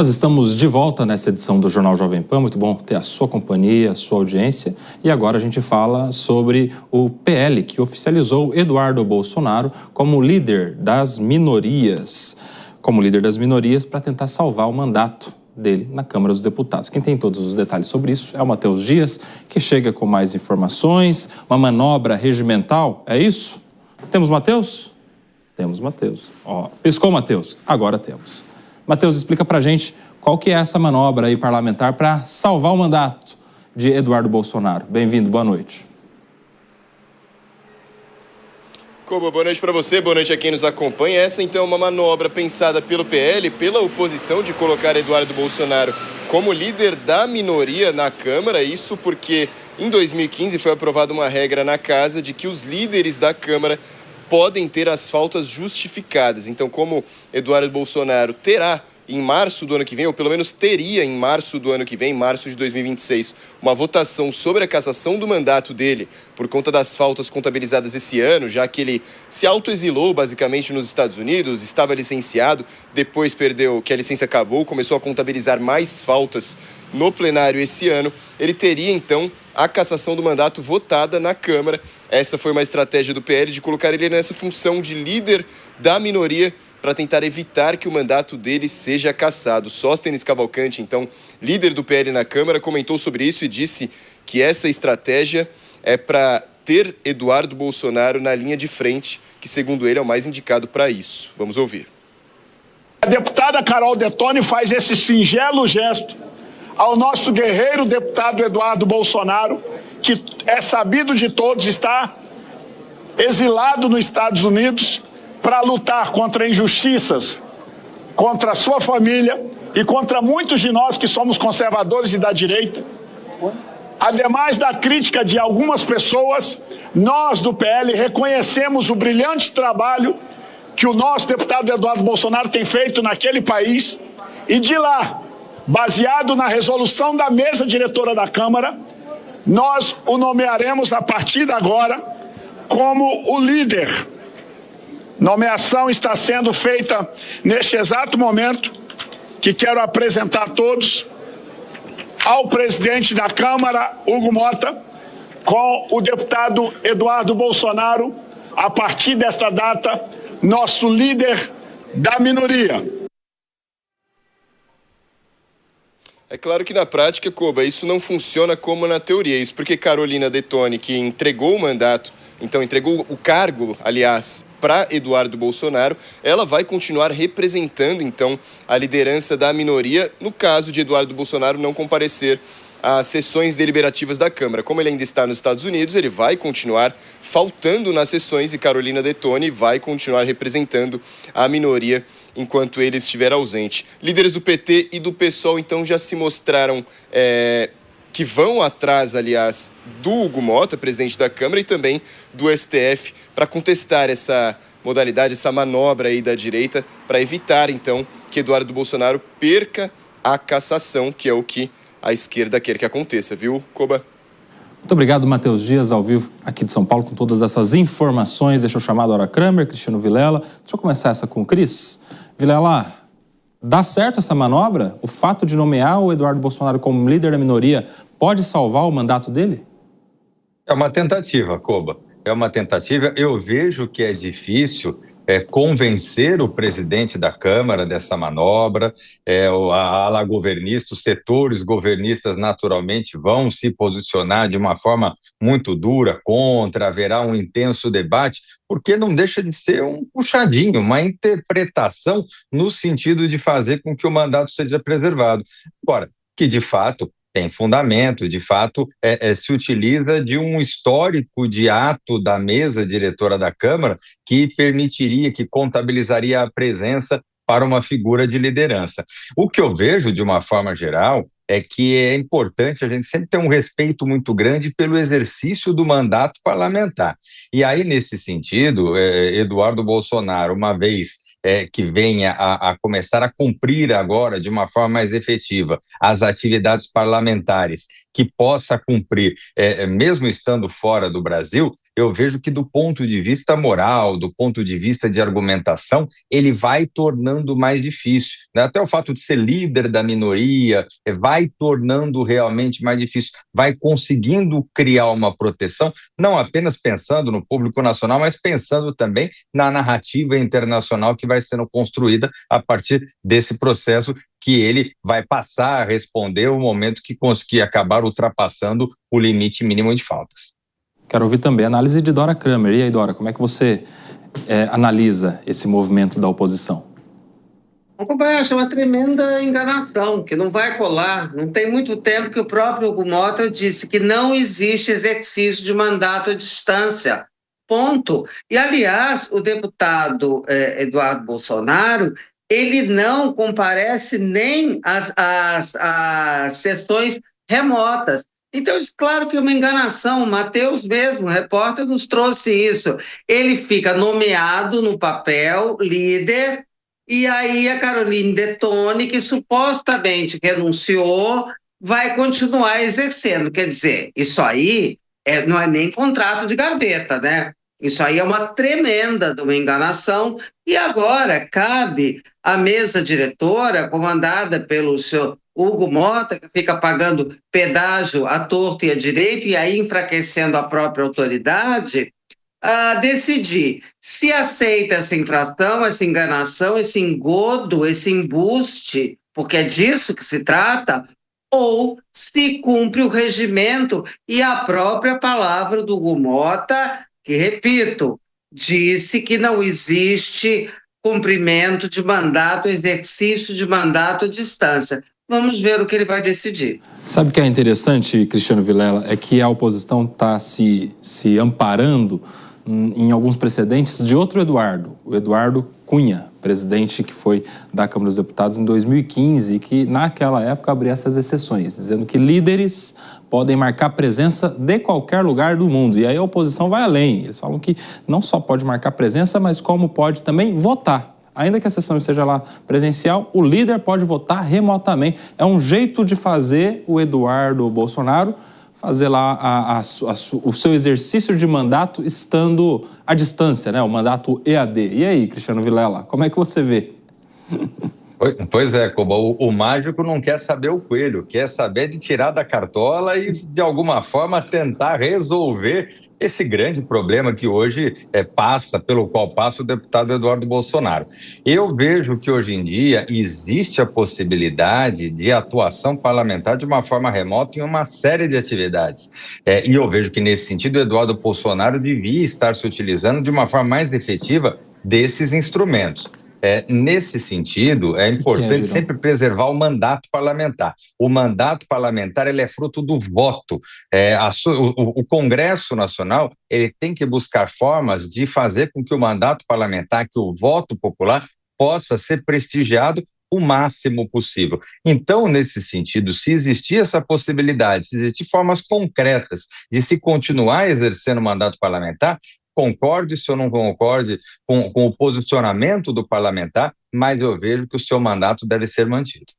Nós estamos de volta nessa edição do Jornal Jovem Pan, muito bom ter a sua companhia, a sua audiência. E agora a gente fala sobre o PL, que oficializou Eduardo Bolsonaro como líder das minorias. Como líder das minorias para tentar salvar o mandato dele na Câmara dos Deputados. Quem tem todos os detalhes sobre isso é o Matheus Dias, que chega com mais informações, uma manobra regimental, é isso? Temos Matheus? Temos Matheus. Ó, piscou Matheus? Agora temos. Matheus, explica pra gente qual que é essa manobra aí parlamentar para salvar o mandato de Eduardo Bolsonaro. Bem-vindo, boa noite. Koba, boa noite para você, boa noite a quem nos acompanha. Essa então é uma manobra pensada pelo PL, pela oposição, de colocar Eduardo Bolsonaro como líder da minoria na Câmara. Isso porque em 2015 foi aprovada uma regra na casa de que os líderes da Câmara podem ter as faltas justificadas. Então, como Eduardo Bolsonaro terá em março do ano que vem, ou pelo menos teria em março do ano que vem, março de 2026, uma votação sobre a cassação do mandato dele por conta das faltas contabilizadas esse ano, já que ele se autoexilou basicamente nos Estados Unidos, estava licenciado, depois perdeu, que a licença acabou, começou a contabilizar mais faltas no plenário esse ano, ele teria então a cassação do mandato votada na Câmara. Essa foi uma estratégia do PL de colocar ele nessa função de líder da minoria para tentar evitar que o mandato dele seja cassado. Sóstenes Cavalcante, então, líder do PL na Câmara, comentou sobre isso e disse que essa estratégia é para ter Eduardo Bolsonaro na linha de frente, que, segundo ele, é o mais indicado para isso. Vamos ouvir. A deputada Carol Detoni faz esse singelo gesto ao nosso guerreiro deputado Eduardo Bolsonaro, que é sabido de todos, está exilado nos Estados Unidos para lutar contra injustiças, contra a sua família e contra muitos de nós que somos conservadores e da direita. Ademais da crítica de algumas pessoas, nós do PL reconhecemos o brilhante trabalho que o nosso deputado Eduardo Bolsonaro tem feito naquele país, e de lá, baseado na resolução da mesa diretora da Câmara, nós o nomearemos a partir de agora como o líder. Nomeação está sendo feita neste exato momento, que quero apresentar a todos ao presidente da Câmara, Hugo Mota, com o deputado Eduardo Bolsonaro, a partir desta data, nosso líder da minoria. É claro que na prática, Koba, isso não funciona como na teoria. Isso porque Carolina Detoni, que entregou o mandato, então entregou o cargo, aliás, para Eduardo Bolsonaro, ela vai continuar representando, então, a liderança da minoria, no caso de Eduardo Bolsonaro não comparecer às sessões deliberativas da Câmara. Como ele ainda está nos Estados Unidos, ele vai continuar faltando nas sessões e Carolina Detoni vai continuar representando a minoria enquanto ele estiver ausente. Líderes do PT e do PSOL, então, já se mostraram que vão atrás, aliás, do Hugo Mota, presidente da Câmara, e também do STF, para contestar essa modalidade, essa manobra aí da direita, para evitar, então, que Eduardo Bolsonaro perca a cassação, que é o que a esquerda quer que aconteça, viu, Koba? Muito obrigado, Matheus Dias, ao vivo aqui de São Paulo, com todas essas informações. Deixa eu chamar a Dora Kramer, Cristiano Vilela. Deixa eu começar essa com o Cris. Vilela, dá certo essa manobra? O fato de nomear o Eduardo Bolsonaro como líder da minoria pode salvar o mandato dele? É uma tentativa, Koba. É uma tentativa. Eu vejo que é difícil convencer o presidente da Câmara dessa manobra. A ala governista, os setores governistas naturalmente vão se posicionar de uma forma muito dura contra, haverá um intenso debate, porque não deixa de ser um puxadinho, uma interpretação no sentido de fazer com que o mandato seja preservado. Agora, que de fato tem fundamento, de fato, se utiliza de um histórico de ato da mesa diretora da Câmara que permitiria, que contabilizaria a presença para uma figura de liderança. O que eu vejo, de uma forma geral, é que é importante a gente sempre ter um respeito muito grande pelo exercício do mandato parlamentar. E aí, nesse sentido, Eduardo Bolsonaro, uma vez que venha a começar a cumprir agora de uma forma mais efetiva as atividades parlamentares, que possa cumprir, mesmo estando fora do Brasil, eu vejo que do ponto de vista moral, do ponto de vista de argumentação, ele vai tornando mais difícil, né? Até o fato de ser líder da minoria vai tornando realmente mais difícil, vai conseguindo criar uma proteção, não apenas pensando no público nacional, mas pensando também na narrativa internacional que vai sendo construída a partir desse processo que ele vai passar a responder o momento que conseguir acabar ultrapassando o limite mínimo de faltas. Quero ouvir também a análise de Dora Kramer. E aí, Dora, como é que você analisa esse movimento da oposição? Eu acho uma tremenda enganação, que não vai colar. Não tem muito tempo que o próprio Hugo Mota disse que não existe exercício de mandato à distância. Ponto. E, aliás, o deputado Eduardo Bolsonaro, ele não comparece nem às sessões remotas. Então, claro que é uma enganação. O Matheus mesmo, o repórter, nos trouxe isso. Ele fica nomeado no papel, líder, e aí a Caroline Detone, que supostamente renunciou, vai continuar exercendo. Quer dizer, isso aí não é nem contrato de gaveta, né? Isso aí é uma tremenda de uma enganação. E agora cabe à mesa diretora, comandada pelo senhor Hugo Mota, que fica pagando pedágio à torto e à direito, e aí enfraquecendo a própria autoridade, a decidir se aceita essa infração, essa enganação, esse engodo, esse embuste, porque é disso que se trata, ou se cumpre o regimento e a própria palavra do Hugo Mota, que, repito, disse que não existe cumprimento de mandato, exercício de mandato à distância. Vamos ver o que ele vai decidir. Sabe o que é interessante, Cristiano Vilela? É que a oposição está se amparando em alguns precedentes de outro Eduardo, o Eduardo Cunha, presidente que foi da Câmara dos Deputados em 2015, e que naquela época abria essas exceções, dizendo que líderes podem marcar presença de qualquer lugar do mundo. E aí a oposição vai além. Eles falam que não só pode marcar presença, mas como pode também votar. Ainda que a sessão esteja lá presencial, o líder pode votar remotamente. É um jeito de fazer o Eduardo Bolsonaro fazer lá o seu exercício de mandato estando à distância, né? O mandato EAD. E aí, Cristiano Vilela, como é que você vê? Pois é, Coba, o mágico não quer saber o coelho, quer saber de tirar da cartola e, de alguma forma, tentar resolver esse grande problema que hoje pelo qual passa o deputado Eduardo Bolsonaro. Eu vejo que hoje em dia existe a possibilidade de atuação parlamentar de uma forma remota em uma série de atividades. E eu vejo que, nesse sentido, o Eduardo Bolsonaro devia estar se utilizando de uma forma mais efetiva desses instrumentos. Nesse sentido, é importante sempre preservar o mandato parlamentar. O mandato parlamentar ele é fruto do voto. O Congresso Nacional ele tem que buscar formas de fazer com que o mandato parlamentar, que o voto popular, possa ser prestigiado o máximo possível. Então, nesse sentido, se existir essa possibilidade, se existir formas concretas de se continuar exercendo o mandato parlamentar, concorde se eu não concorde com o posicionamento do parlamentar, mas eu vejo que o seu mandato deve ser mantido.